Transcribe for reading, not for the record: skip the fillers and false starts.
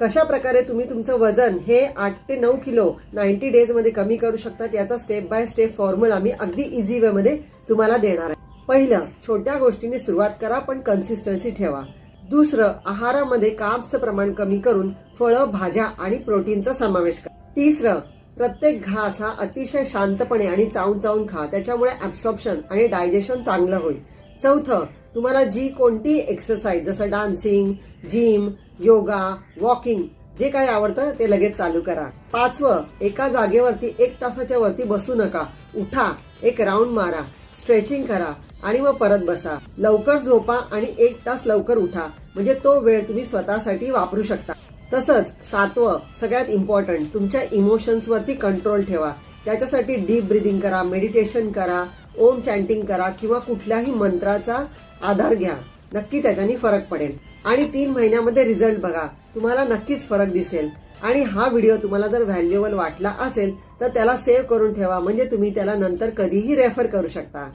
कशा प्रकारे तुम्ही तुमचं वजन हे 8 ते 9 किलो 90 डेज मध्ये कमी करू शकतात याचा स्टेप बाय स्टेप फॉर्म्युला मी अगदी इझी वे मध्ये तुम्हाला देणार आहे। पहिलं, छोट्या गोष्टींनी सुरुवात करा पण कन्सिस्टन्सी ठेवा। दुसरं, आहारामध्ये कार्ब्सचं प्रमाण कमी करून फळं, भाज्या आणि प्रोटीनचा समावेश करा। तिसरं, प्रत्येक घास हा अतिशय शांतपणे आणि चावून चावून खा, त्याच्यामुळे ऍब्सॉर्प्शन आणि डायजेशन चांगलं होईल। चौथं, तुम्हाला जी कोणती एक्सरसाइज जसं डान्सिंग, जिम, योगा, वॉकिंग जे काही आवडतं ते लगेच चालू करा। पाचवं, एका जागेवरती 1 तासाच्या वरती बसू नका, उठा, एक राऊंड मारा, स्ट्रेचिंग करा आणि मग परत बसा। लवकर झोपा आणि 1 तास लवकर उठा, म्हणजे तो वेळ तुम्ही स्वतःसाठी वापरू शकता। तसंच 7वं, सगळ्यात इम्पॉर्टंट, तुमच्या इमोशन्स वरती कंट्रोल ठेवा। त्याच्यासाठी डीप ब्रीदिंग करा, मेडिटेशन करा, ओम चॅन्टिंग करा किंवा कुठल्याही मंत्राचा आधार घ्या, नक्की त्याच्याने फरक पडेल। आणि 3 महिन्यामध्ये रिझल्ट बघा, तुम्हाला नक्कीच फरक दिसेल। आणि हा व्हिडिओ तुम्हाला जर व्हॅल्युएबल वाटला असेल तर त्याला सेव्ह करून ठेवा, म्हणजे तुम्ही त्याला नंतर कधीही रेफर करू शकता।